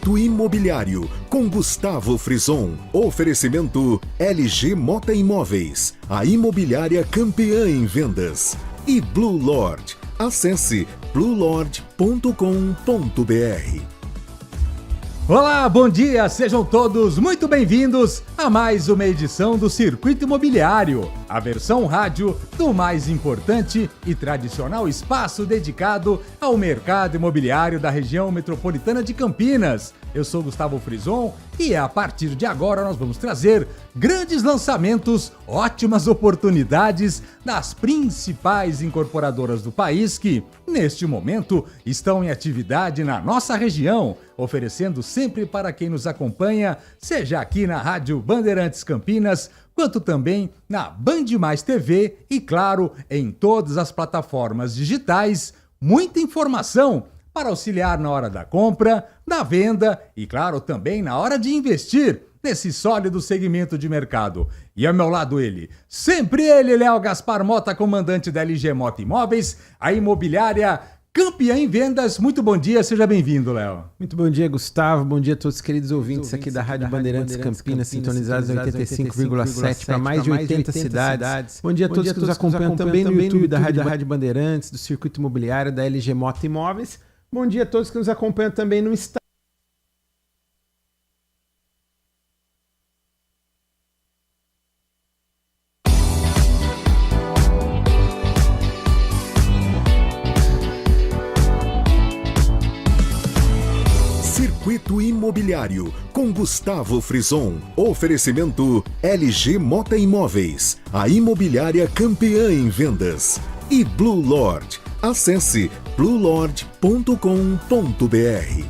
Circuito Imobiliário, com Gustavo Frison. Oferecimento LG Mota Imóveis, a imobiliária campeã em vendas. E Blue Lord. Acesse bluelord.com.br. Olá, bom dia, sejam todos muito bem-vindos a mais uma edição do Circuito Imobiliário, a versão rádio do mais importante e tradicional espaço dedicado ao mercado imobiliário da região metropolitana de Campinas. Eu sou Gustavo Frison e a partir de agora nós vamos trazer grandes lançamentos, ótimas oportunidades das principais incorporadoras do país que, neste momento, estão em atividade na nossa região, oferecendo sempre para quem nos acompanha, seja aqui na Rádio Bandeirantes Campinas, quanto também na Band Mais TV e, claro, em todas as plataformas digitais, muita informação para auxiliar na hora da compra, da venda e, claro, também na hora de investir nesse sólido segmento de mercado. E ao meu lado ele, sempre ele, Léo Gaspar Mota, comandante da LG Mota Imóveis, a imobiliária campeã em vendas. Muito bom dia, seja bem-vindo, Léo. Muito bom dia, Gustavo. Bom dia a todos os queridos ouvintes aqui da Rádio Bandeirantes Campinas, sintonizados em 85,7 para mais de 80 cidades. Bom dia a todos que nos acompanham também no YouTube da Rádio Bandeirantes, do Circuito Imobiliário, da LG Mota Imóveis. Bom dia a todos que nos acompanham também no Instagram. Circuito Imobiliário, com Gustavo Frison. Oferecimento LG Mota Imóveis, a imobiliária campeã em vendas. E Blue Lord. Acesse bluelord.com.br.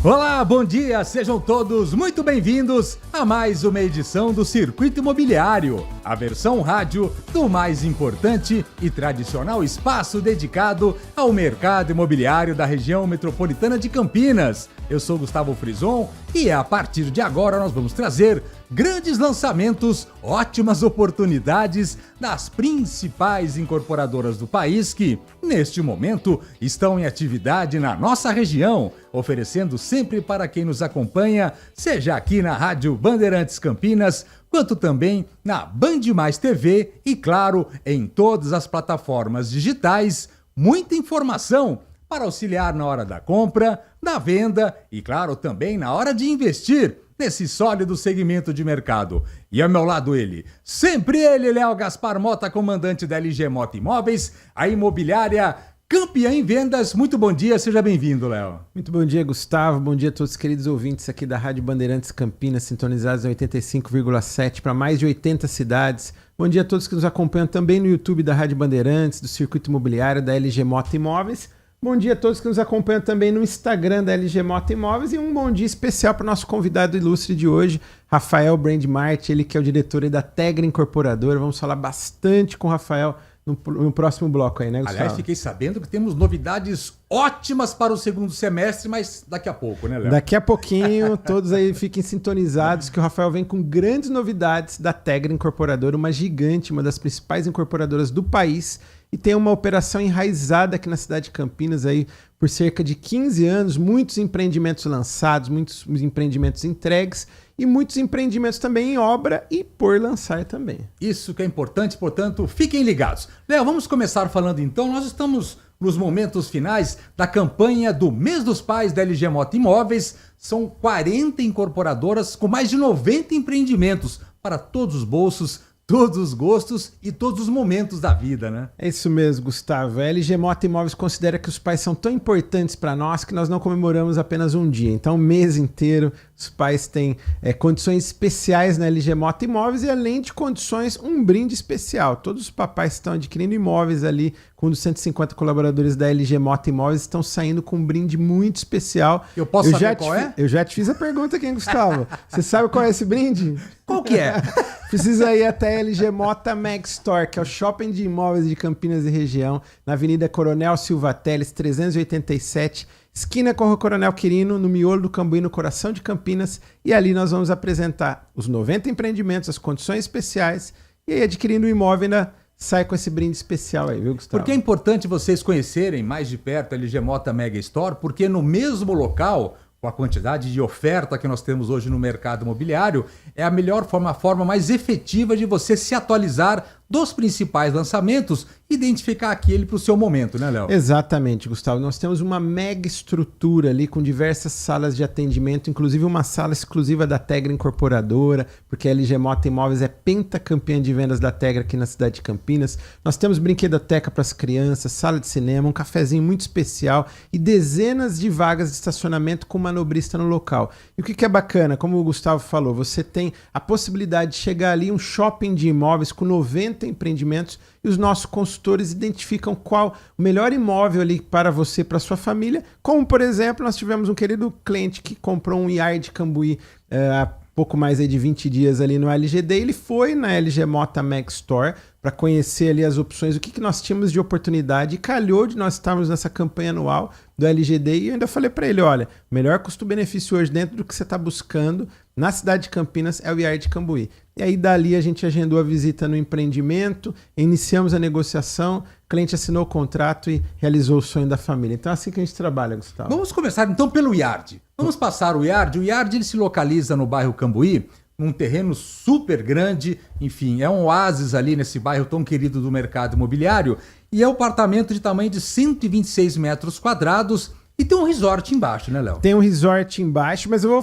Olá, bom dia, sejam todos muito bem-vindos a mais uma edição do Circuito Imobiliário, a versão rádio do mais importante e tradicional espaço dedicado ao mercado imobiliário da região metropolitana de Campinas. Eu sou Gustavo Frison e a partir de agora nós vamos trazer grandes lançamentos, ótimas oportunidades das principais incorporadoras do país que, neste momento, estão em atividade na nossa região, oferecendo sempre para quem nos acompanha, seja aqui na Rádio Bandeirantes Campinas, quanto também na Band Mais TV e, claro, em todas as plataformas digitais, muita informação para auxiliar na hora da compra, da venda e, claro, também na hora de investir nesse sólido segmento de mercado. E ao meu lado ele, sempre ele, Léo Gaspar Mota, comandante da LG Mota Imóveis, a imobiliária campeã em vendas. Muito bom dia, seja bem-vindo, Léo. Muito bom dia, Gustavo. Bom dia a todos os queridos ouvintes aqui da Rádio Bandeirantes Campinas, sintonizados em 85,7 para mais de 80 cidades. Bom dia a todos que nos acompanham também no YouTube da Rádio Bandeirantes, do Circuito Imobiliário, da LG Mota Imóveis. Bom dia a todos que nos acompanham também no Instagram da LG Mota Imóveis e um bom dia especial para o nosso convidado ilustre de hoje, Rafael Brandmart, ele que é o diretor da Tegra Incorporadora. Vamos falar bastante com o Rafael no próximo bloco aí, né, Gustavo? Aliás, fiquei sabendo que temos novidades ótimas para o segundo semestre, mas daqui a pouco, né, Léo? Daqui a pouquinho, todos aí fiquem sintonizados que o Rafael vem com grandes novidades da Tegra Incorporadora, uma gigante, uma das principais incorporadoras do país, e tem uma operação enraizada aqui na cidade de Campinas aí por cerca de 15 anos, muitos empreendimentos lançados, muitos empreendimentos entregues e muitos empreendimentos também em obra e por lançar também. Isso que é importante, portanto, fiquem ligados. Léo, vamos começar falando então, nós estamos nos momentos finais da campanha do Mês dos Pais da LG Mota Imóveis. São 40 incorporadoras com mais de 90 empreendimentos para todos os bolsos, todos os gostos e todos os momentos da vida, né? É isso mesmo, Gustavo. A LG Mota Imóveis considera que os pais são tão importantes para nós que nós não comemoramos apenas um dia. Então, o mês inteiro, os pais têm condições especiais na LG Mota Imóveis e, além de condições, um brinde especial. Todos os papais que estão adquirindo imóveis ali, com um dos 150 colaboradores da LG Mota Imóveis, estão saindo com um brinde muito especial. Eu posso saber qual é? Eu já te fiz a pergunta aqui, hein, Gustavo? Você sabe qual é esse brinde? Qual que é? Precisa ir até a LG Mota Mag Store, que é o shopping de imóveis de Campinas e região, na Avenida Coronel Silva Teles, 387, esquina com a Coronel Quirino, no miolo do Cambuí, no coração de Campinas. E ali nós vamos apresentar os 90 empreendimentos, as condições especiais, e aí adquirindo o imóvel ainda sai com esse brinde especial aí, viu, Gustavo? Porque é importante vocês conhecerem mais de perto a LG Mota Mega Store, porque no mesmo local, com a quantidade de oferta que nós temos hoje no mercado imobiliário, é a melhor forma, a forma mais efetiva de você se atualizar dos principais lançamentos, identificar aquele para o seu momento, né, Léo? Exatamente, Gustavo. Nós temos uma mega estrutura ali com diversas salas de atendimento, inclusive uma sala exclusiva da Tegra Incorporadora, porque a LG Mota Imóveis é pentacampeã de vendas da Tegra aqui na cidade de Campinas. Nós temos brinquedoteca para as crianças, sala de cinema, um cafezinho muito especial e dezenas de vagas de estacionamento com manobrista no local. E o que é bacana, como o Gustavo falou, você tem a possibilidade de chegar ali um shopping de imóveis com 90 empreendimentos e os nossos consultores identificam qual o melhor imóvel ali para você, para sua família, como por exemplo, nós tivemos um querido cliente que comprou um Yard Cambuí há pouco mais aí de 20 dias ali no LGD, ele foi na LG Mota Max Store para conhecer ali as opções, o que nós tínhamos de oportunidade, e calhou de nós estarmos nessa campanha anual do LGD, e eu ainda falei para ele, olha, o melhor custo-benefício hoje dentro do que você está buscando na cidade de Campinas é o Yard Cambuí. E aí dali a gente agendou a visita no empreendimento, iniciamos a negociação, o cliente assinou o contrato e realizou o sonho da família. Então é assim que a gente trabalha, Gustavo. Vamos começar então pelo Yard. Vamos passar o Yard. O Yard ele se localiza no bairro Cambuí, num terreno super grande, enfim, é um oásis ali nesse bairro tão querido do mercado imobiliário, e é um apartamento de tamanho de 126 metros quadrados, e tem um resort embaixo, né, Léo? Tem um resort embaixo, mas eu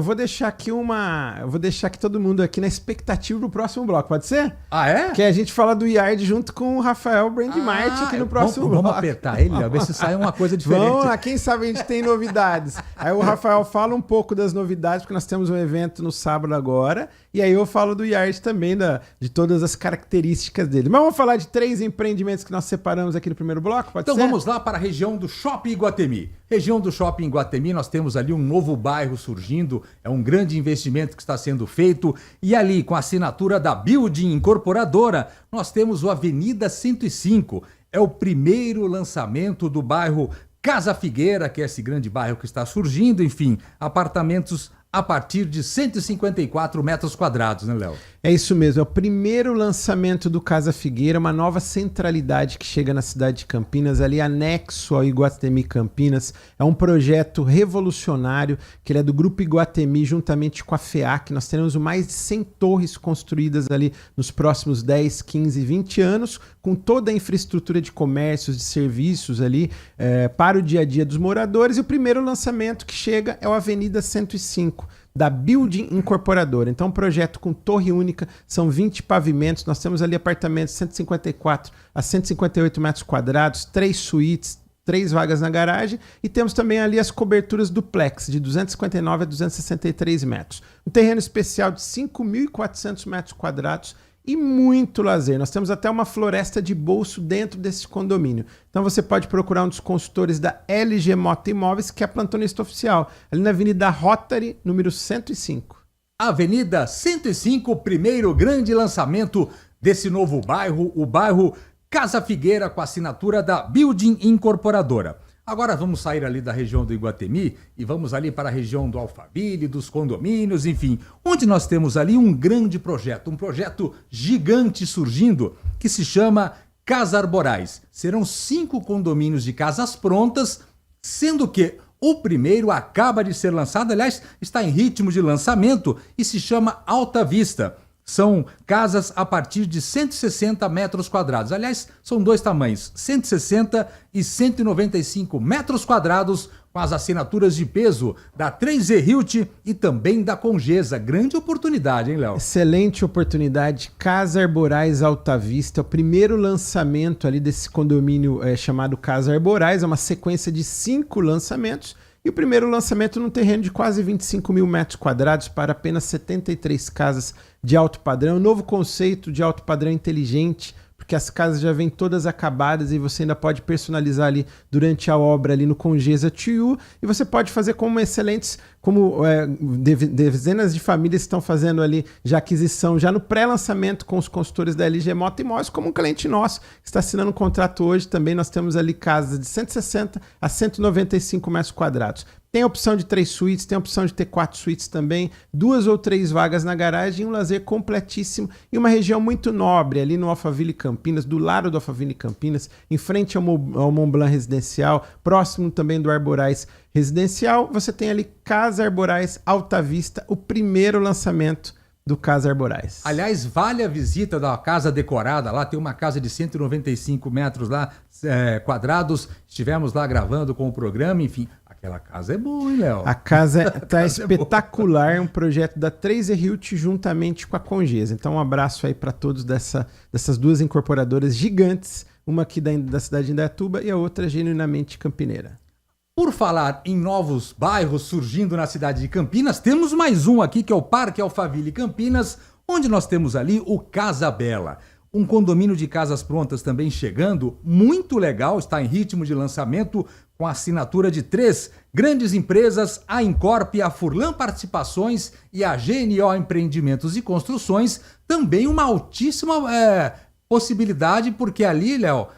vou deixar aqui todo mundo aqui na expectativa do próximo bloco, pode ser? Ah, é? Que a gente fala do Yard junto com o Rafael Brandmart aqui no próximo bloco. Vamos apertar ele, Léo, ver se sai uma coisa diferente. Vamos lá, quem sabe a gente tem novidades. Aí o Rafael fala um pouco das novidades, porque nós temos um evento no sábado agora, e aí eu falo do Yard também, de todas as características dele. Mas vamos falar de 3 empreendimentos que nós separamos aqui no primeiro bloco, pode ser? Então vamos lá para a região do Shopping Iguatemi. Região do Shopping Iguatemi, nós temos ali um novo bairro surgindo, é um grande investimento que está sendo feito, e ali com a assinatura da Building Incorporadora, nós temos o Avenida 105, é o primeiro lançamento do bairro Casa Figueira, que é esse grande bairro que está surgindo, enfim, apartamentos a partir de 154 metros quadrados, né, Léo? É isso mesmo, é o primeiro lançamento do Casa Figueira, uma nova centralidade que chega na cidade de Campinas, ali anexo ao Iguatemi Campinas. É um projeto revolucionário, que ele é do Grupo Iguatemi, juntamente com a FEAC. Nós teremos mais de 100 torres construídas ali nos próximos 10, 15, 20 anos, com toda a infraestrutura de comércios, de serviços ali, para o dia a dia dos moradores. E o primeiro lançamento que chega é o Avenida 105, da Building Incorporadora. Então, um projeto com torre única, são 20 pavimentos, nós temos ali apartamentos de 154 a 158 metros quadrados, 3 suítes, 3 vagas na garagem, e temos também ali as coberturas duplex, de 259 a 263 metros. Um terreno especial de 5.400 metros quadrados, e muito lazer. Nós temos até uma floresta de bolso dentro desse condomínio. Então você pode procurar um dos consultores da LG Mota Imóveis, que é a plantonista oficial, ali na Avenida Rotary, número 105. Avenida 105, o primeiro grande lançamento desse novo bairro, o bairro Casa Figueira, com a assinatura da Building Incorporadora. Agora vamos sair ali da região do Iguatemi e vamos ali para a região do Alphaville, dos condomínios, enfim, onde nós temos ali um grande projeto, um projeto gigante surgindo, que se chama Casa Arborais. Serão 5 condomínios de casas prontas, sendo que o primeiro acaba de ser lançado, aliás, está em ritmo de lançamento e se chama Alta Vista. São casas a partir de 160 metros quadrados. Aliás, são 2 tamanhos, 160 e 195 metros quadrados, com as assinaturas de peso da 3Z Realty e também da Congesa. Grande oportunidade, hein, Léo? Excelente oportunidade. Casa Arborais Alta Vista, é o primeiro lançamento ali desse condomínio chamado Casa Arborais. É uma sequência de 5 lançamentos. E o primeiro lançamento num terreno de quase 25 mil metros quadrados para apenas 73 casas de alto padrão. Novo conceito de alto padrão inteligente, porque as casas já vêm todas acabadas e você ainda pode personalizar ali durante a obra ali no Congesa TU, e você pode fazer como excelentes, dezenas de famílias estão fazendo ali já aquisição, já no pré-lançamento com os consultores da LG Mota Imóveis, como um cliente nosso que está assinando um contrato hoje também. Nós temos ali casas de 160 a 195 metros quadrados. Tem a opção de 3 suítes, tem a opção de ter 4 suítes também, 2 ou 3 vagas na garagem, um lazer completíssimo e uma região muito nobre ali no Alphaville Campinas, do lado do Alphaville Campinas, em frente ao Mont Blanc Residencial, próximo também do Arborais Residencial. Você tem ali Casa Arborais Alta Vista, o primeiro lançamento do Casa Arborais. Aliás, vale a visita da casa decorada lá, tem uma casa de 195 metros lá, quadrados, estivemos lá gravando com o programa, enfim, aquela casa é boa, hein, Léo? A casa tá espetacular, um projeto da 3R Hilt juntamente com a Congesa. Então um abraço aí para todos dessas duas incorporadoras gigantes, uma aqui da cidade de Indaiatuba e a outra genuinamente campineira. Por falar em novos bairros surgindo na cidade de Campinas, temos mais um aqui que é o Parque Alphaville Campinas, onde nós temos ali o Casa Bela. Um condomínio de casas prontas também chegando, muito legal, está em ritmo de lançamento com a assinatura de 3 grandes empresas, a Incorp, a Furlan Participações e a GNO Empreendimentos e Construções, também uma altíssima possibilidade, porque ali, Léo,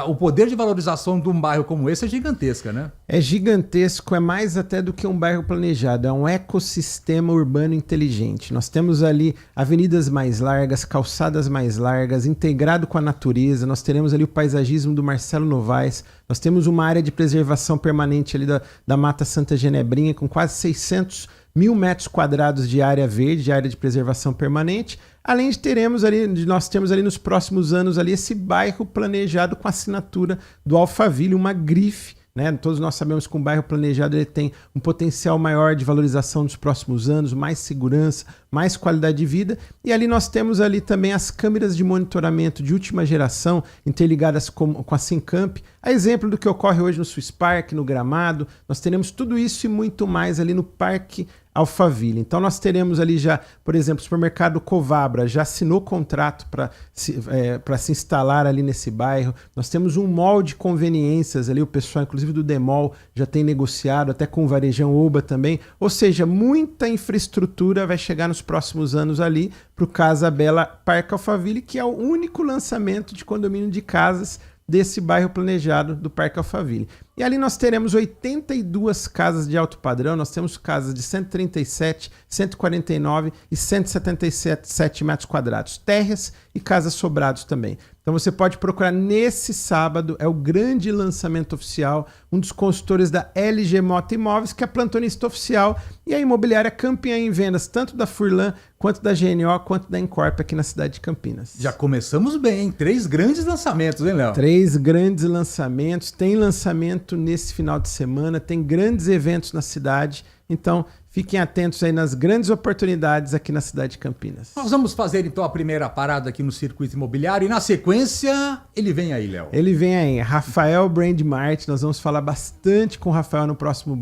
o poder de valorização de um bairro como esse é gigantesca, né? É gigantesco, é mais até do que um bairro planejado, é um ecossistema urbano inteligente. Nós temos ali avenidas mais largas, calçadas mais largas, integrado com a natureza, nós teremos ali o paisagismo do Marcelo Novaes, nós temos uma área de preservação permanente ali da Mata Santa Genebrinha, com quase 600 mil metros quadrados de área verde, de área de preservação permanente, além de nós temos ali nos próximos anos ali esse bairro planejado com a assinatura do Alphaville, uma grife, né? Todos nós sabemos que um bairro planejado ele tem um potencial maior de valorização nos próximos anos, mais segurança, mais qualidade de vida, e ali nós temos ali também as câmeras de monitoramento de última geração interligadas com a Sincamp, a exemplo do que ocorre hoje no Swiss Park, no Gramado. Nós teremos tudo isso e muito mais ali no Parque Alphaville. Então nós teremos ali já, por exemplo, o supermercado Covabra já assinou contrato para se instalar ali nesse bairro. Nós temos um mall de conveniências ali, o pessoal inclusive do Demol já tem negociado, até com o Varejão Oba também. Ou seja, muita infraestrutura vai chegar nos próximos anos ali para o Casa Bela Parque Alphaville, que é o único lançamento de condomínio de casas desse bairro planejado do Parque Alphaville. E ali nós teremos 82 casas de alto padrão, nós temos casas de 137, 149 e 177 metros quadrados, térreas e casas sobrados também. Então você pode procurar nesse sábado, é o grande lançamento oficial, um dos consultores da LG Mota Imóveis, que é a plantonista oficial e a imobiliária campeã em vendas, tanto da Furlan, quanto da GNO, quanto da Incorp aqui na cidade de Campinas. Já começamos bem, hein? 3 grandes lançamentos, hein, Léo? 3 grandes lançamentos, tem lançamento nesse final de semana, tem grandes eventos na cidade, então fiquem atentos aí nas grandes oportunidades aqui na cidade de Campinas. Nós vamos fazer então a primeira parada aqui no Circuito Imobiliário e na sequência ele vem aí, Léo. Ele vem aí, Rafael Brandmart, nós vamos falar bastante com o Rafael no próximo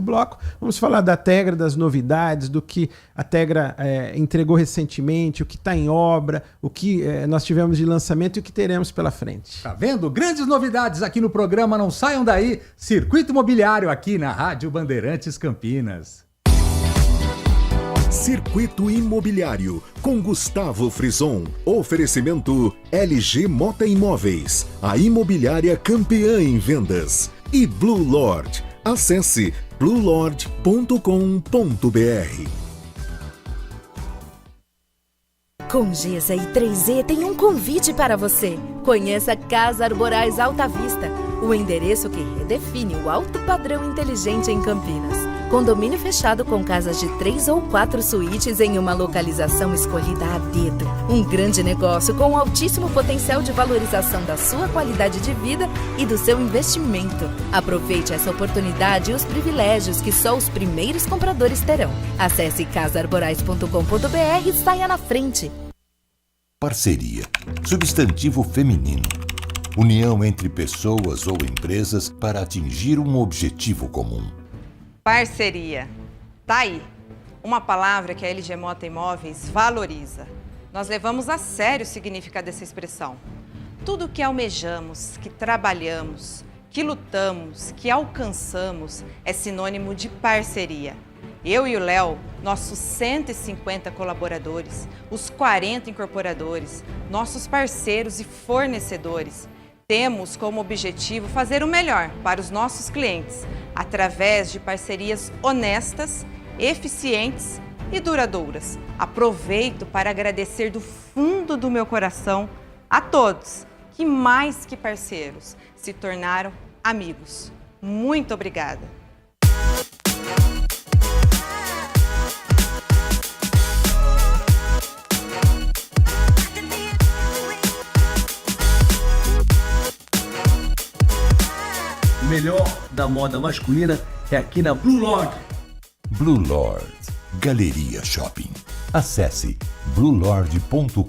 bloco, vamos falar da Tegra, das novidades, do que a Tegra entregou recentemente, o que está em obra, o que nós tivemos de lançamento e o que teremos pela frente. Tá vendo? Grandes novidades aqui no programa, não saiam daí, Circuito Imobiliário aqui na Rádio Bandeirantes Campinas. Circuito Imobiliário, com Gustavo Frison. Oferecimento LG Mota Imóveis, a imobiliária campeã em vendas. E Blue Lord. Acesse bluelord.com.br. Congesa e 3E tem um convite para você. Conheça Casa Arborais Alta Vista, o endereço que redefine o alto padrão inteligente em Campinas. Condomínio fechado com casas de 3 ou 4 suítes em uma localização escolhida a dedo. Um grande negócio com altíssimo potencial de valorização da sua qualidade de vida e do seu investimento. Aproveite essa oportunidade e os privilégios que só os primeiros compradores terão. Acesse casaarborais.com.br e saia na frente. Parceria. Substantivo feminino. União entre pessoas ou empresas para atingir um objetivo comum. Parceria. Tá aí. Uma palavra que a LG Mota Imóveis valoriza. Nós levamos a sério o significado dessa expressão. Tudo que almejamos, que trabalhamos, que lutamos, que alcançamos é sinônimo de parceria. Eu e o Léo, nossos 150 colaboradores, os 40 incorporadores, nossos parceiros e fornecedores, Temos como objetivo fazer o melhor para os nossos clientes, através de parcerias honestas, eficientes e duradouras. Aproveito para agradecer do fundo do meu coração a todos que, mais que parceiros, se tornaram amigos. Muito obrigada! O melhor da moda masculina é aqui na Blue Lord. Blue Lord Galeria Shopping. Acesse bluelord.com.br.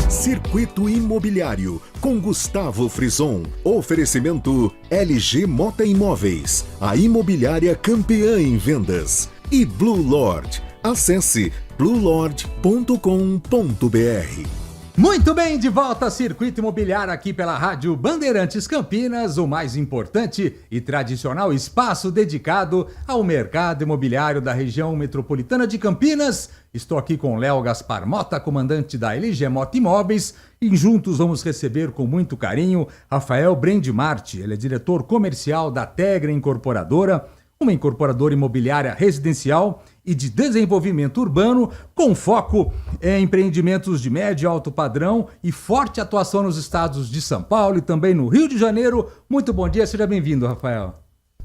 Circuito Imobiliário com Gustavo Frison. Oferecimento LG Mota Imóveis, a imobiliária campeã em vendas. E Blue Lord. Acesse bluelord.com.br. Muito bem, de volta a Circuito Imobiliário aqui pela Rádio Bandeirantes Campinas, o mais importante e tradicional espaço dedicado ao mercado imobiliário da região metropolitana de Campinas. Estou aqui com Léo Gaspar Mota, comandante da LG Mota Imóveis, e juntos vamos receber com muito carinho Rafael Brendmart. Ele é diretor comercial da Tegra Incorporadora, uma incorporadora imobiliária residencial e de desenvolvimento urbano, com foco em empreendimentos de médio e alto padrão e forte atuação nos estados de São Paulo e também no Rio de Janeiro. Muito bom dia, seja bem-vindo, Rafael.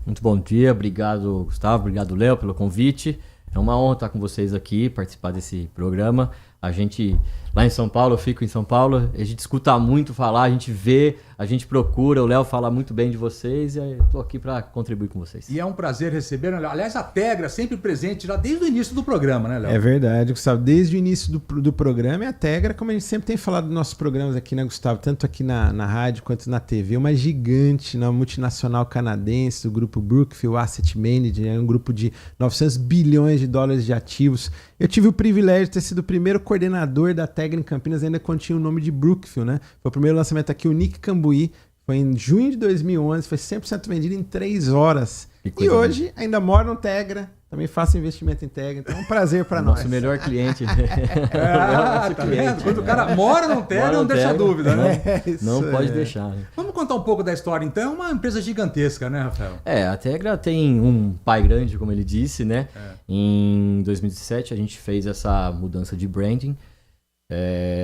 Muito bom dia, obrigado Gustavo, obrigado Léo pelo convite. É uma honra estar com vocês aqui, participar desse programa. A gente, lá em São Paulo, eu fico em São Paulo, a gente escuta muito falar, a gente vê, a gente procura, o Léo fala muito bem de vocês e eu estou aqui para contribuir com vocês. E é um prazer receber, aliás, a Tegra sempre presente já desde o início do programa, né, Léo? É verdade, Gustavo. Desde o início do programa é a Tegra, como a gente sempre tem falado nos nossos programas aqui, né, Gustavo? Tanto aqui na rádio quanto na TV, uma gigante, uma multinacional canadense, do grupo Brookfield Asset Management, um grupo de 900 bilhões de dólares de ativos. Eu tive o privilégio de ter sido o primeiro coordenador da Tegra em Campinas, ainda quando tinha o nome de Brookfield, né? Foi o primeiro lançamento aqui, o Nick Cambuí, foi em junho de 2011, foi 100% vendido em 3 horas. E hoje ainda moro no Tegra, também faço investimento em Tegra, então é um prazer para nós. Nosso melhor cliente. Tá vendo? Quando o cara mora no Tegra, não deixa dúvida, né? Não pode deixar. Né? Vamos contar um pouco da história, então. É uma empresa gigantesca, né, Rafael? A Tegra tem um pai grande, como ele disse, né? Em 2017 a gente fez essa mudança de branding,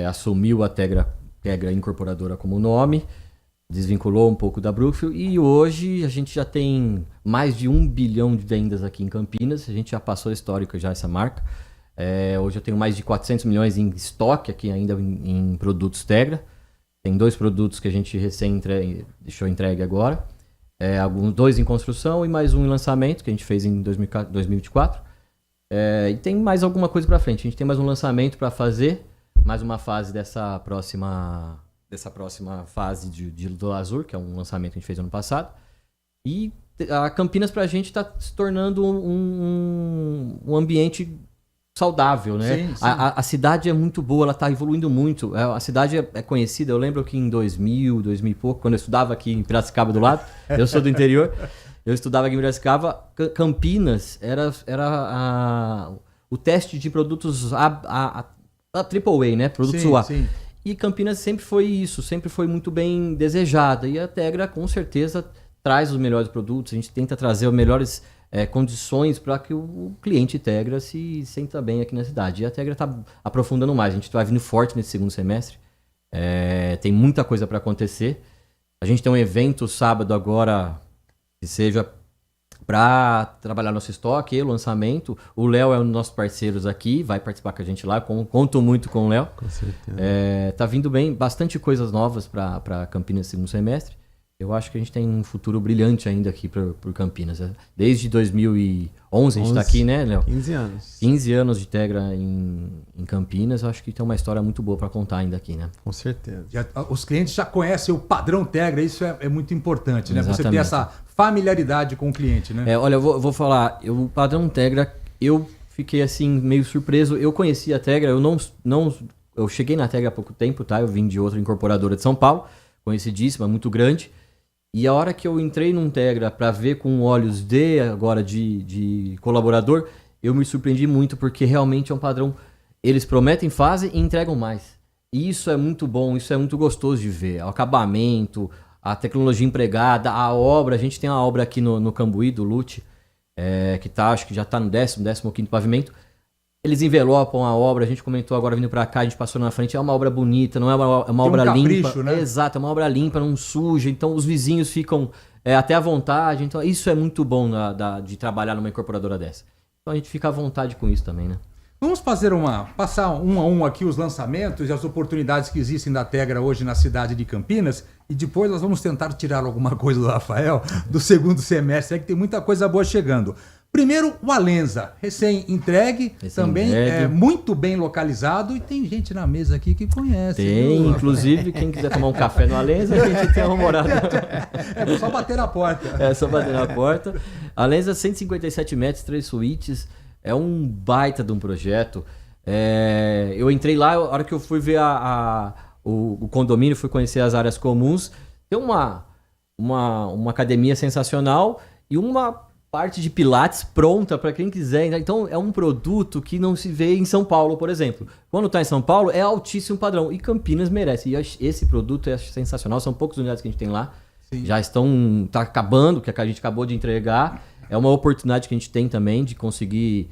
assumiu a Tegra Incorporadora como nome, desvinculou um pouco da Brookfield e hoje a gente já tem mais de 1 bilhão de vendas aqui em Campinas. A gente já passou histórico já essa marca. Hoje eu tenho mais de 400 milhões em estoque aqui ainda em produtos Tegra. Tem 2 produtos que a gente deixou entregue agora. 2 em construção e mais um em lançamento que a gente fez em 2024. E tem mais alguma coisa para frente. A gente tem mais um lançamento para fazer, mais uma fase dessa próxima fase do Azur, que é um lançamento que a gente fez ano passado. E a Campinas pra gente está se tornando um ambiente saudável, né? Sim, sim. A cidade é muito boa, ela está evoluindo muito. A cidade é conhecida, eu lembro que em 2000 e pouco, quando eu estudava aqui em Piracicaba do lado, eu sou do interior, eu estudava aqui em Piracicaba, Campinas era o teste de produtos a AAA, né? Produtos A. Sim. E Campinas sempre foi isso, sempre foi muito bem desejada. E a Tegra, com certeza, traz os melhores produtos. A gente tenta trazer as melhores condições para que o cliente Tegra se sinta bem aqui na cidade. E a Tegra está aprofundando mais. A gente vai vindo forte nesse segundo semestre. Tem muita coisa para acontecer. A gente tem um evento sábado agora, que seja para trabalhar nosso estoque, o lançamento. O Léo é um dos nossos parceiros aqui, vai participar com a gente lá, conto muito com o Léo. Com certeza. Tá vindo bem, bastante coisas novas para Campinas no segundo semestre. Eu acho que a gente tem um futuro brilhante ainda aqui por Campinas. Desde 2011 a gente está aqui, né, Léo? 15 anos. 15 anos de Tegra em Campinas. Eu acho que tem uma história muito boa para contar ainda aqui, né? Com certeza. Os clientes já conhecem o padrão Tegra, isso é muito importante, né? Exatamente. Você ter essa familiaridade com o cliente, né? Olha, eu vou falar, o padrão Tegra, eu fiquei assim meio surpreso. Eu conheci a Tegra, eu cheguei na Tegra há pouco tempo, tá? Eu vim de outra incorporadora de São Paulo, conhecidíssima, muito grande. E a hora que eu entrei num Tegra para ver com olhos de colaborador, eu me surpreendi muito, porque realmente é um padrão. Eles prometem, fazem e entregam mais. E isso é muito bom, isso é muito gostoso de ver. O acabamento, a tecnologia empregada, a obra. A gente tem uma obra aqui no Cambuí, do Lute, que acho que já está no 15º pavimento. Eles envelopam a obra, a gente comentou agora vindo para cá, a gente passou na frente, é uma obra bonita, não é uma obra limpa. Né? Exato, é uma obra limpa, não suja, então os vizinhos ficam até à vontade. Então isso é muito bom de trabalhar numa incorporadora dessa. Então a gente fica à vontade com isso também, né? Vamos passar um a um aqui os lançamentos e as oportunidades que existem da Tegra hoje na cidade de Campinas, e depois nós vamos tentar tirar alguma coisa do Rafael do segundo semestre, que tem muita coisa boa chegando. Primeiro, o Alenza, recém-entregue, também é muito bem localizado, e tem gente na mesa aqui que conhece. Tem, inclusive, quem quiser tomar um café no Alenza, a gente tem uma morada. É só bater na porta. É só bater na porta. Alenza, 157 metros, 3 suítes. É um baita de um projeto. Eu entrei lá, a hora que eu fui ver o condomínio, fui conhecer as áreas comuns. Tem uma academia sensacional e uma parte de pilates pronta para quem quiser. Então é um produto que não se vê em São Paulo, por exemplo. Quando está em São Paulo, é altíssimo padrão. E Campinas merece. E esse produto é sensacional. São poucas unidades que a gente tem lá. Sim. Já está acabando, que a gente acabou de entregar. É uma oportunidade que a gente tem também de conseguir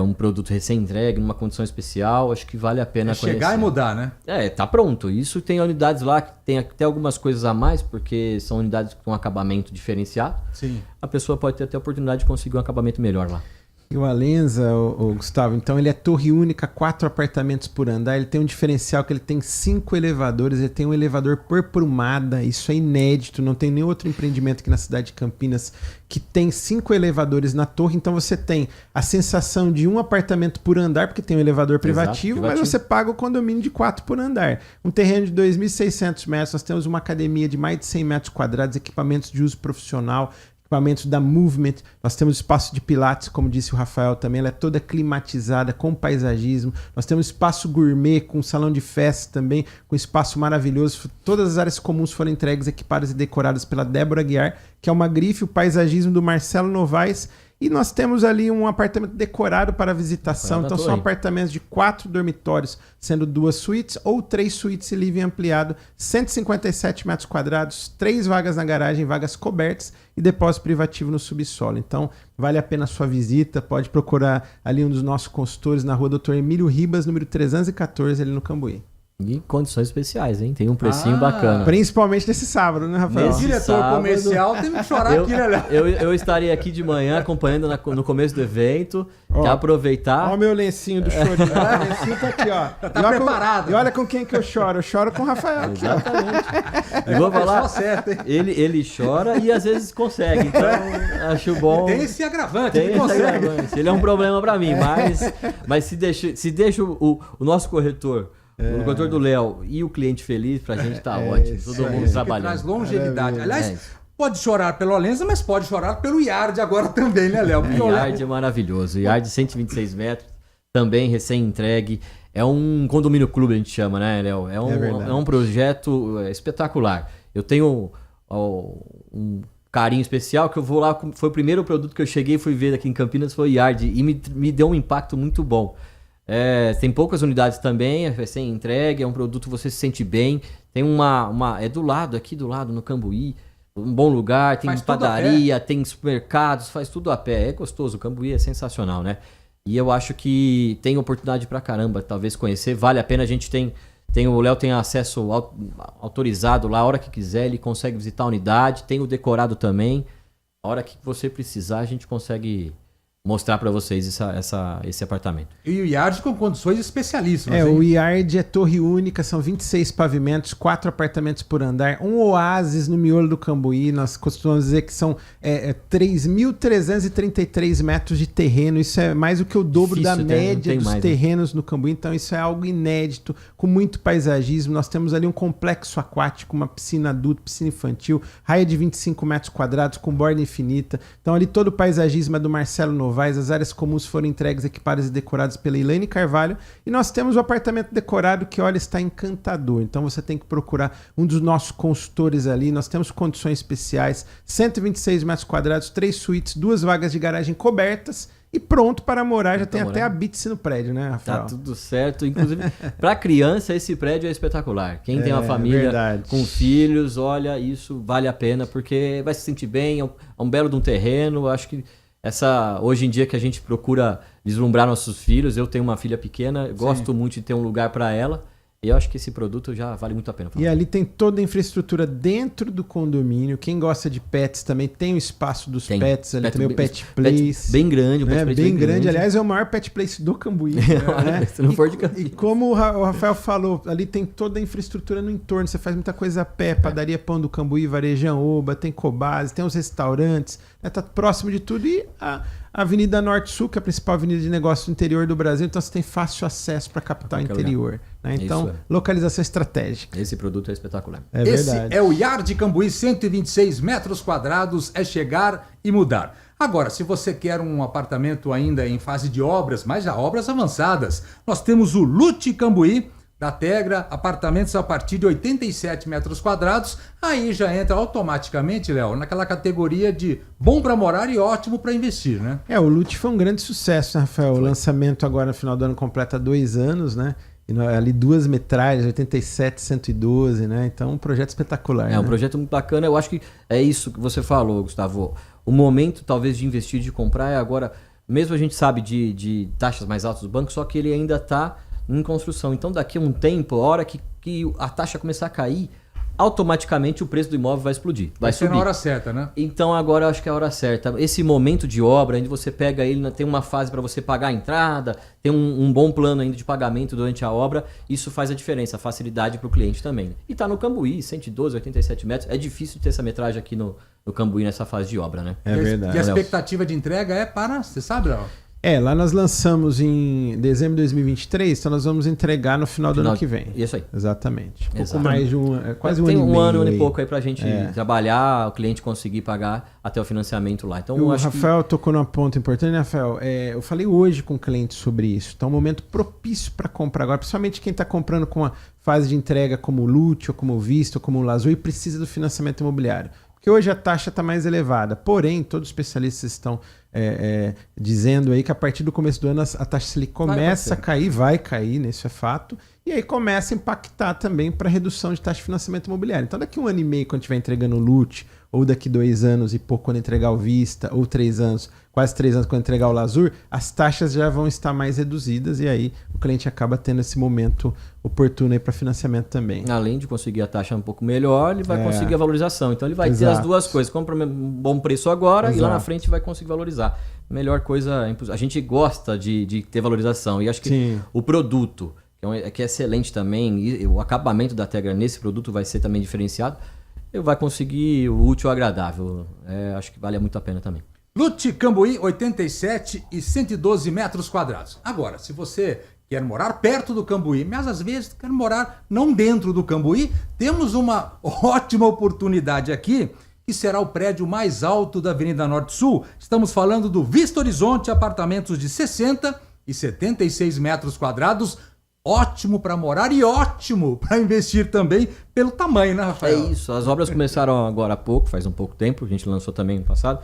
um produto recém-entregue, numa condição especial. Acho que vale a pena conhecer. Chegar e mudar, né? Tá pronto. Isso tem unidades lá que tem até algumas coisas a mais, porque são unidades com acabamento diferenciado. Sim. A pessoa pode ter até a oportunidade de conseguir um acabamento melhor lá. E o Alenza, o Gustavo, então ele é torre única, 4 apartamentos por andar, ele tem um diferencial que ele tem 5 elevadores, ele tem um elevador por prumada, isso é inédito, não tem nenhum outro empreendimento aqui na cidade de Campinas que tem 5 elevadores na torre, então você tem a sensação de um apartamento por andar, porque tem um elevador privativo, mas você paga o condomínio de 4 por andar. Um terreno de 2.600 metros, nós temos uma academia de mais de 100 metros quadrados, equipamentos de uso profissional, equipamentos da Movement, nós temos espaço de pilates, como disse o Rafael também, ela é toda climatizada, com paisagismo, nós temos espaço gourmet, com salão de festa também, com espaço maravilhoso, todas as áreas comuns foram entregues, equipadas e decoradas pela Débora Guiar, que é uma grife, o paisagismo do Marcelo Novaes, e nós temos ali um apartamento decorado para visitação, então são apartamentos de 4 dormitórios, sendo 2 suítes ou 3 suítes e living ampliado, 157 metros quadrados, 3 vagas na garagem, vagas cobertas e depósito privativo no subsolo. Então, vale a pena a sua visita, pode procurar ali um dos nossos consultores na rua Dr. Emílio Ribas, número 314, ali no Cambuí. E condições especiais, hein? Tem um precinho bacana. Principalmente nesse sábado, né, Rafael? O diretor comercial teve que chorar aqui, né, Léo? Eu estarei aqui de manhã acompanhando no começo do evento. Quer aproveitar? Ó o meu lencinho do chorinho. O lencinho tá aqui, ó. Tá preparado. E olha com quem que eu choro. Eu choro com o Rafael. Aqui, exatamente. E vou falar, certo, ele chora e às vezes consegue. Então, acho bom. Tem esse agravante, ele consegue. Ele é um problema para mim, mas se deixa o nosso corretor, o corretor do Léo e o cliente feliz, pra gente tá ótimo. Todo mundo trabalhando. Traz longevidade. Aliás, pode chorar pelo Alenza, mas pode chorar pelo Iard agora também, né, Léo? O Iard é maravilhoso. O Iard 126 metros, também recém-entregue. É um condomínio clube, a gente chama, né, Léo? É um projeto espetacular. Eu tenho um carinho especial, que eu vou lá, foi o primeiro produto que eu cheguei e fui ver aqui em Campinas, foi o Iard, e me deu um impacto muito bom. Tem poucas unidades também, é sem entregue, é um produto que você se sente bem. Tem é do lado, aqui do lado, no Cambuí, um bom lugar, tem padaria, tem supermercados, faz tudo a pé. É gostoso, o Cambuí é sensacional, né? E eu acho que tem oportunidade pra caramba, talvez conhecer, vale a pena. A gente o Léo tem acesso autorizado lá, a hora que quiser, ele consegue visitar a unidade, tem o decorado também. A hora que você precisar, a gente consegue mostrar para vocês esse apartamento. E o Iard com condições especialíssimas. O Iard é torre única, são 26 pavimentos, 4 apartamentos por andar, um oásis no miolo do Cambuí. Nós costumamos dizer que são 3.333 metros de terreno. Isso é mais do que o dobro da média dos terrenos no Cambuí. Então isso é algo inédito, com muito paisagismo. Nós temos ali um complexo aquático, uma piscina adulta, piscina infantil, raia de 25 metros quadrados com borda infinita. Então ali todo o paisagismo é do Marcelo Novaes. As áreas comuns foram entregues, equipadas e decoradas pela Elaine Carvalho. E nós temos o apartamento decorado que, olha, está encantador. Então você tem que procurar um dos nossos consultores ali. Nós temos condições especiais, 126 metros quadrados, 3 suítes, 2 vagas de garagem cobertas e pronto para morar. Já tem morar. até a Bits no prédio, né, Rafael? Tá tudo certo. Inclusive, para criança, esse prédio é espetacular. Quem tem uma família verdade. com filhos, olha, isso vale a pena, porque vai se sentir bem, é um belo de um terreno. Acho que hoje em dia que a gente procura deslumbrar nossos filhos, eu tenho uma filha pequena, gosto muito de ter um lugar para ela. E eu acho que esse produto já vale muito a pena. E ali tem toda a infraestrutura dentro do condomínio. Quem gosta de pets também tem o espaço dos pets ali, também o Pet Place. Bem grande, né? Bem grande. Aliás, é o maior Pet Place do Cambuí. Né? Se não for de Cambuí. E como o Rafael falou, ali tem toda a infraestrutura no entorno. Você faz muita coisa a pé. Padaria Pão do Cambuí, Varejão Oba, tem Cobase, tem os restaurantes. Né? Tá próximo de tudo. E a Avenida Norte-Sul, que é a principal avenida de negócio do interior do Brasil. Então você tem fácil acesso para a capital interior. Né? Então, localização estratégica. Esse produto é espetacular. É verdade. Esse é o Yard Cambuí, 126 metros quadrados, é chegar e mudar. Agora, se você quer um apartamento ainda em fase de obras, mas já obras avançadas, nós temos o Lute Cambuí, da Tegra, apartamentos a partir de 87 metros quadrados, aí já entra automaticamente, Léo, naquela categoria de bom para morar e ótimo para investir, né? O Lute foi um grande sucesso, né, Rafael? O lançamento agora no final do ano completa 2 anos, né? E ali 2 metragens, 87, 112, né? Então, um projeto espetacular. Um projeto muito bacana. Eu acho que é isso que você falou, Gustavo. O momento, talvez, de investir, de comprar é agora. Mesmo a gente sabe de taxas mais altas do banco, só que ele ainda está em construção. Então, daqui a um tempo, a hora que a taxa começar a cair, automaticamente o preço do imóvel vai explodir. Vai subir. Na hora certa, né? Então agora eu acho que é a hora certa. Esse momento de obra, onde você pega ele, tem uma fase para você pagar a entrada, tem um bom plano ainda de pagamento durante a obra, isso faz a diferença, a facilidade para o cliente também. E tá no Cambuí, 112, 87 metros. É difícil ter essa metragem aqui no Cambuí nessa fase de obra, né? É verdade. E a expectativa de entrega é para, você sabe, Léo? Lá nós lançamos em dezembro de 2023, então nós vamos entregar no final do ano que vem. Isso aí. Exatamente. Pouco mais de quase um ano e meio. Tem um ano e pouco aí pra gente trabalhar, o cliente conseguir pagar até o financiamento lá. Então, o Rafael tocou num ponto importante, né, Rafael? Eu falei hoje com o cliente sobre isso. Então, é um momento propício para comprar agora, principalmente quem está comprando com a fase de entrega como o Lute, ou como o Vista, ou como o Lazur, e precisa do financiamento imobiliário. Porque hoje a taxa está mais elevada. Porém, todos os especialistas estão dizendo aí que a partir do começo do ano a taxa Selic começa a cair, vai cair, né? Isso é fato. E aí começa a impactar também para a redução de taxa de financiamento imobiliário. Então daqui 1 ano e meio, quando estiver entregando o Lute, ou daqui 2 anos e pouco quando entregar o Vista, ou 3 anos, quase 3 anos quando entregar o Lazur, as taxas já vão estar mais reduzidas e aí o cliente acaba tendo esse momento oportuno aí para financiamento também. Além de conseguir a taxa um pouco melhor, ele vai conseguir a valorização. Então ele vai ter as duas coisas. Compra um bom preço agora e lá na frente vai conseguir valorizar. Melhor coisa, a gente gosta de ter valorização e acho que o produto, que é excelente também, e o acabamento da Tegra nesse produto vai ser também diferenciado, vai conseguir o útil ao agradável. Acho que vale muito a pena também. Lute Cambuí, 87 e 112 metros quadrados. Agora, se você quer morar perto do Cambuí, mas às vezes quer morar não dentro do Cambuí, temos uma ótima oportunidade aqui, que será o prédio mais alto da Avenida Norte-Sul. Estamos falando do Vista Horizonte, apartamentos de 60 e 76 metros quadrados. Ótimo para morar e ótimo para investir também pelo tamanho, né, Rafael? É isso, as obras começaram agora há pouco, faz um pouco tempo, a gente lançou também no passado.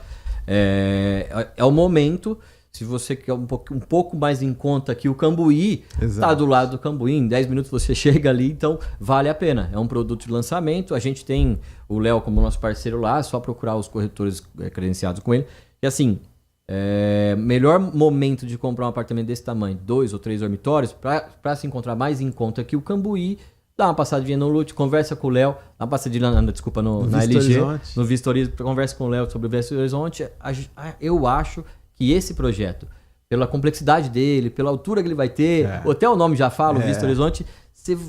É o momento, se você quer um pouco mais em conta que o Cambuí está do lado do Cambuí, em 10 minutos você chega ali, então vale a pena. É um produto de lançamento, a gente tem o Léo como nosso parceiro lá, é só procurar os corretores credenciados com ele. E assim, melhor momento de comprar um apartamento desse tamanho, 2 ou 3 dormitórios, para se encontrar mais em conta que o Cambuí. Dá uma passadinha no Lute, conversa com o Léo, dá uma passadinha na LG, no Vista Horizonte, conversa com o Léo sobre o Vista Horizonte. Eu acho que esse projeto, pela complexidade dele, pela altura que ele vai ter, até o nome já fala, o Vista Horizonte,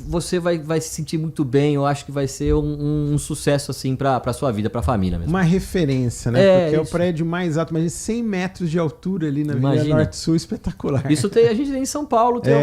você vai se sentir muito bem. Eu acho que vai ser um sucesso assim para sua vida, para a família mesmo. Uma referência, né? Porque é o prédio mais alto, imagina 100 metros de altura ali na Avenida Norte-Sul, espetacular. Isso a gente tem em São Paulo, tem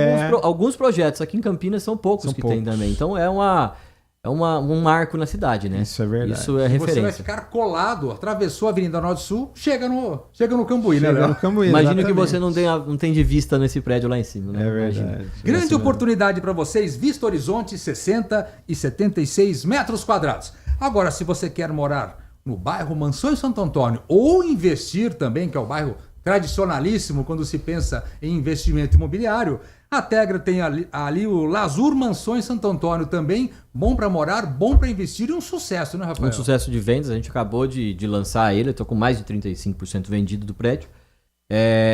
alguns projetos. Aqui em Campinas são poucos tem também. Então é um marco na cidade, né? Isso é verdade. Isso é referência. Você vai ficar colado, atravessou a Avenida Norte-Sul, chega no Cambuí, né, Léo? Imagina que você não tem de vista nesse prédio lá em cima, né? É verdade. Grande oportunidade para vocês, Vista Horizonte, 60 e 76 metros quadrados. Agora, se você quer morar no bairro Mansões Santo Antônio ou investir também, que é o bairro tradicionalíssimo quando se pensa em investimento imobiliário. A Tegra tem ali o Lazur Mansões Santo Antônio também, bom para morar, bom para investir e um sucesso, né, Rafael? Um sucesso de vendas, a gente acabou de lançar ele, eu tô com mais de 35% vendido do prédio.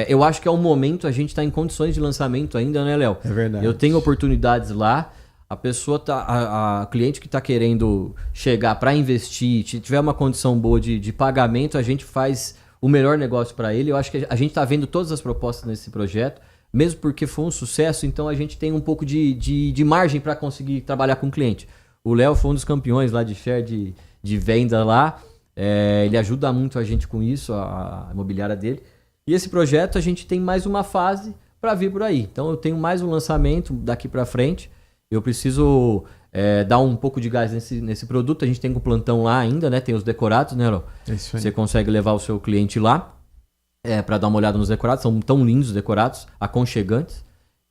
Eu acho que é um momento, a gente está em condições de lançamento ainda, né, Léo? É verdade. Eu tenho oportunidades lá, a pessoa a cliente que está querendo chegar para investir, se tiver uma condição boa de pagamento, a gente faz o melhor negócio para ele. Eu acho que a gente está vendo todas as propostas nesse projeto, mesmo porque foi um sucesso, então a gente tem um pouco de margem para conseguir trabalhar com o cliente. O Léo foi um dos campeões lá de share de venda lá, ele ajuda muito a gente com isso, a imobiliária dele. E esse projeto a gente tem mais uma fase para vir por aí. Então eu tenho mais um lançamento daqui para frente. Eu preciso dar um pouco de gás nesse produto. A gente tem um plantão lá ainda, né? Tem os decorados, né, Léo? É isso aí. Você consegue levar o seu cliente lá para dar uma olhada nos decorados. São tão lindos os decorados, aconchegantes.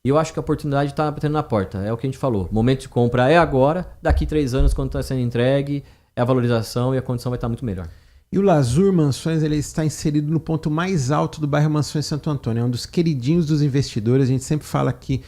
E eu acho que a oportunidade está batendo na porta. É o que a gente falou. O momento de compra é agora. Daqui 3 anos, quando está sendo entregue, é a valorização e a condição vai estar muito melhor. E o Lazur Mansões, ele está inserido no ponto mais alto do bairro Mansões Santo Antônio. É um dos queridinhos dos investidores. A gente sempre fala aqui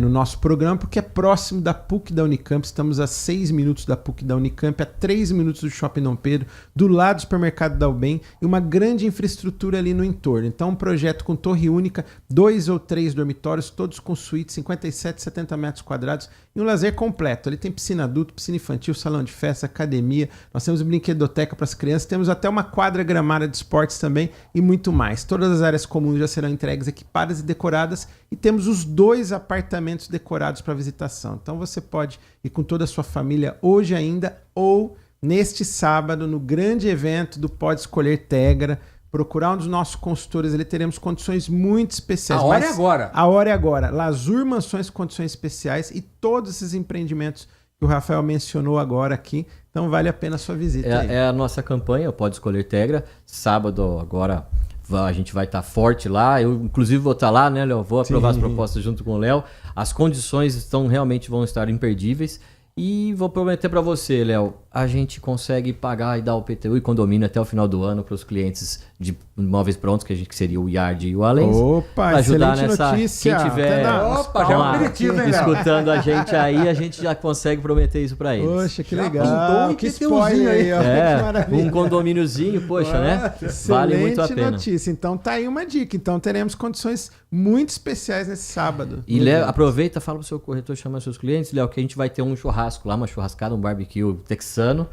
no nosso programa, porque é próximo da PUC da Unicamp. Estamos a 6 minutos da PUC da Unicamp, a 3 minutos do Shopping Dom Pedro, do lado do supermercado Dalben e uma grande infraestrutura ali no entorno. Então, um projeto com torre única, 2 ou 3 dormitórios, todos com suíte, 57, 70 metros quadrados e um lazer completo. Ali tem piscina adulto, piscina infantil, salão de festa, academia. Nós temos brinquedoteca para as crianças, temos até uma quadra gramada de esportes também e muito mais. Todas as áreas comuns já serão entregues, equipadas e decoradas e temos os 2 apartamentos decorados para visitação. Então você pode ir com toda a sua família hoje ainda ou neste sábado no grande evento do Pode Escolher Tegra, procurar um dos nossos consultores, ali teremos condições muito especiais. A hora é agora. A hora é agora. Lazur Mansões com condições especiais e todos esses empreendimentos que o Rafael mencionou agora aqui. Então vale a pena a sua visita. É a nossa campanha, Pode Escolher Tegra. Sábado agora a gente vai estar forte lá. Eu, inclusive, vou estar lá, né, Léo? Vou aprovar as propostas junto com o Léo. As condições realmente vão estar imperdíveis. E vou prometer para você, Léo, a gente consegue pagar e dar o PTU e condomínio até o final do ano para os clientes de imóveis prontos, que seria o Yard e o Alens. Opa, ajudar excelente nessa. notícia. Quem tiver Opa, já é um aperitivo, hein, Léo? escutando a gente aí, a gente já consegue prometer isso para eles. Poxa, que Já legal. pintou um Que PTUzinho spoiler aí, ó. Que maravilha. Um condomíniozinho, poxa, né? Vale muito a Excelente pena. notícia. Então tá aí uma dica. Então teremos condições muito especiais nesse sábado. E aproveita, fala pro seu corretor, chama seus clientes, Léo, que a gente vai ter um churrasco lá, uma churrascada, um barbecue texano,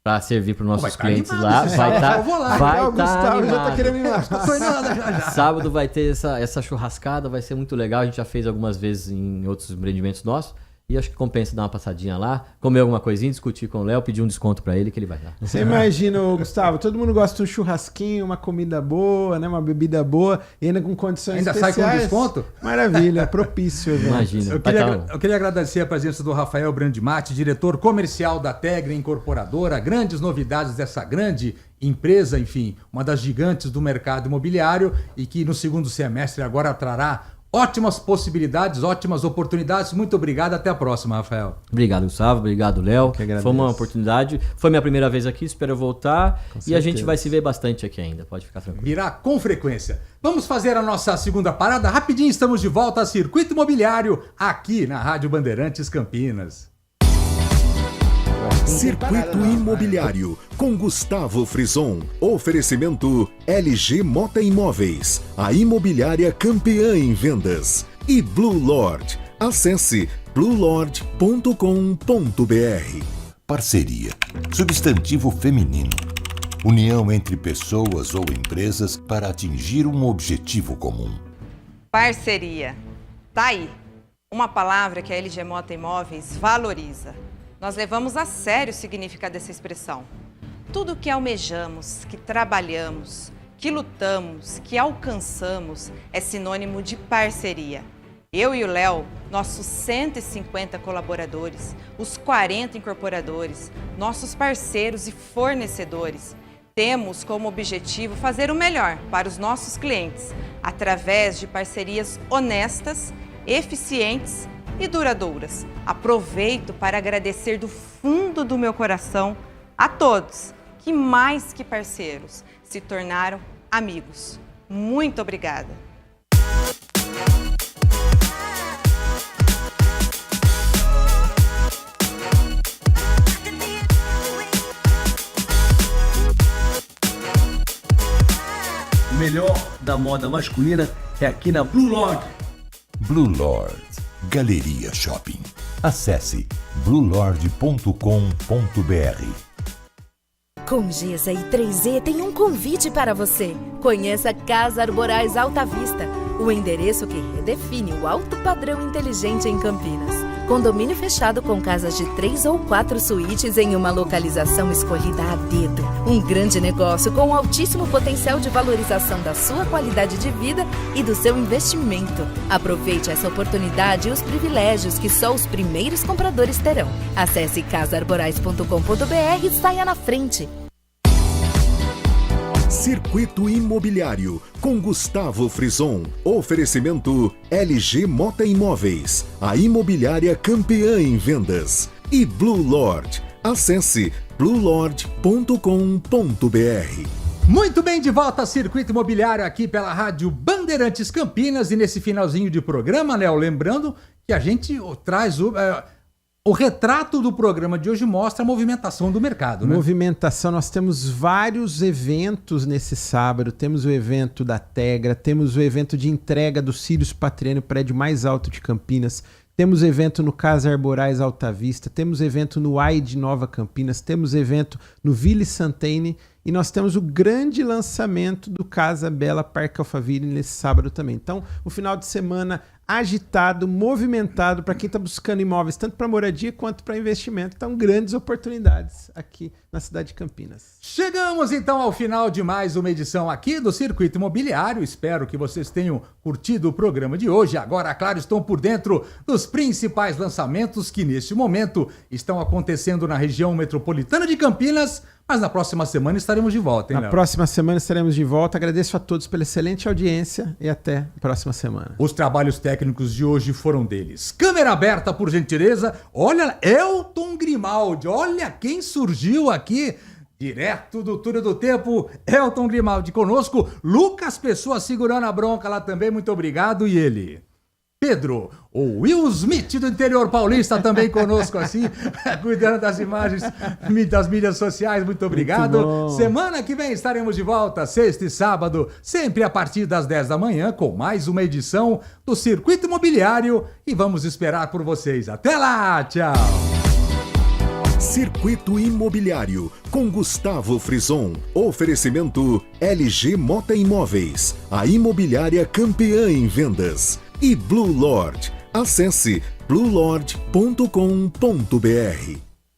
para servir para os nossos clientes lá. Vai estar. Eu vou lá. Vai O Gustavo já tá querendo ir lá. Tô indo lá já. Sábado vai ter essa churrascada, vai ser muito legal. A gente já fez algumas vezes em outros empreendimentos nossos. E acho que compensa dar uma passadinha lá, comer alguma coisinha, discutir com o Léo, pedir um desconto para ele que ele vai dar. Você imagina, Gustavo, todo mundo gosta de um churrasquinho, uma comida boa, né, uma bebida boa, e ainda com condições Ainda especiais. sai com desconto? Maravilha, propício. Evento. Imagina. Eu queria agradecer a presença do Rafael Brandimati, diretor comercial da Tegra Incorporadora. Grandes novidades dessa grande empresa, enfim, uma das gigantes do mercado imobiliário e que no segundo semestre agora trará ótimas possibilidades, ótimas oportunidades. Muito obrigado. Até a próxima, Rafael. Obrigado, Gustavo. Obrigado, Léo. Foi uma oportunidade. Foi minha primeira vez aqui, espero voltar. E a gente vai se ver bastante aqui ainda. Pode ficar tranquilo. Virá com frequência. Vamos fazer a nossa segunda parada. Rapidinho, estamos de volta a Circuito Imobiliário, aqui na Rádio Bandeirantes Campinas. Circuito Imobiliário, com Gustavo Frison. Oferecimento LG Mota Imóveis, a imobiliária campeã em vendas. E Blue Lord. Acesse bluelord.com.br. Parceria. Substantivo feminino. União entre pessoas ou empresas para atingir um objetivo comum. Parceria. Tá aí. Uma palavra que a LG Mota Imóveis valoriza. Nós levamos a sério o significado dessa expressão. Tudo que almejamos, que trabalhamos, que lutamos, que alcançamos é sinônimo de parceria. Eu e o Léo, nossos 150 colaboradores, os 40 incorporadores, nossos parceiros e fornecedores, temos como objetivo fazer o melhor para os nossos clientes, através de parcerias honestas, eficientes e duradouras. Aproveito para agradecer do fundo do meu coração a todos que, mais que parceiros, se tornaram amigos. Muito obrigada. O melhor da moda masculina é aqui na Blue Lord. Blue Lord Galeria Shopping. Acesse bluelord.com.br. Com Gesa e 3E tem um convite para você. Conheça Casa Arborais Alta Vista, o endereço que redefine o alto padrão inteligente em Campinas. Condomínio fechado com casas de 3 ou 4 suítes em uma localização escolhida a dedo. Um grande negócio com altíssimo potencial de valorização da sua qualidade de vida e do seu investimento. Aproveite essa oportunidade e os privilégios que só os primeiros compradores terão. Acesse casaarborais.com.br e saia na frente. Circuito Imobiliário, com Gustavo Frison. Oferecimento LG Mota Imóveis, a imobiliária campeã em vendas. E Blue Lord. Acesse bluelord.com.br. Muito bem, de volta a Circuito Imobiliário aqui pela Rádio Bandeirantes Campinas. E nesse finalzinho de programa, Léo, lembrando que a gente traz o retrato do programa de hoje mostra a movimentação do mercado, né? Movimentação, nós temos vários eventos nesse sábado. Temos o evento da Tegra, temos o evento de entrega do Sirius Patriani, o prédio mais alto de Campinas. Temos evento no Casa Arborais Alta Vista, temos evento no AI de Nova Campinas, temos evento no Ville Santene e nós temos o grande lançamento do Casa Bela Parque Alphaville nesse sábado também. Então, um final de semana agitado, movimentado para quem está buscando imóveis, tanto para moradia quanto para investimento. Então, grandes oportunidades aqui na cidade de Campinas. Chegamos então ao final de mais uma edição aqui do Circuito Imobiliário. Espero que vocês tenham curtido o programa de hoje. Agora, claro, estão por dentro dos principais lançamentos que neste momento estão acontecendo na região metropolitana de Campinas. Mas na próxima semana estaremos de volta, hein, Léo? Na próxima semana estaremos de volta. Agradeço a todos pela excelente audiência e até a próxima semana. Os trabalhos técnicos de hoje foram deles. Câmera aberta, por gentileza. Olha, Elton Grimaldi. Olha quem surgiu aqui. Direto do Túnel do Tempo, Elton Grimaldi conosco. Lucas Pessoa segurando a bronca lá também. Muito obrigado. E ele? Pedro, o Will Smith do interior paulista também conosco assim, cuidando das imagens das mídias sociais. Muito obrigado. Semana que vem estaremos de volta, sexta e sábado, sempre a partir das 10 da manhã, com mais uma edição do Circuito Imobiliário e vamos esperar por vocês. Até lá, tchau! Circuito Imobiliário, com Gustavo Frison. Oferecimento LG Mota Imóveis, a imobiliária campeã em vendas. E Blue Lord. Acesse bluelord.com.br.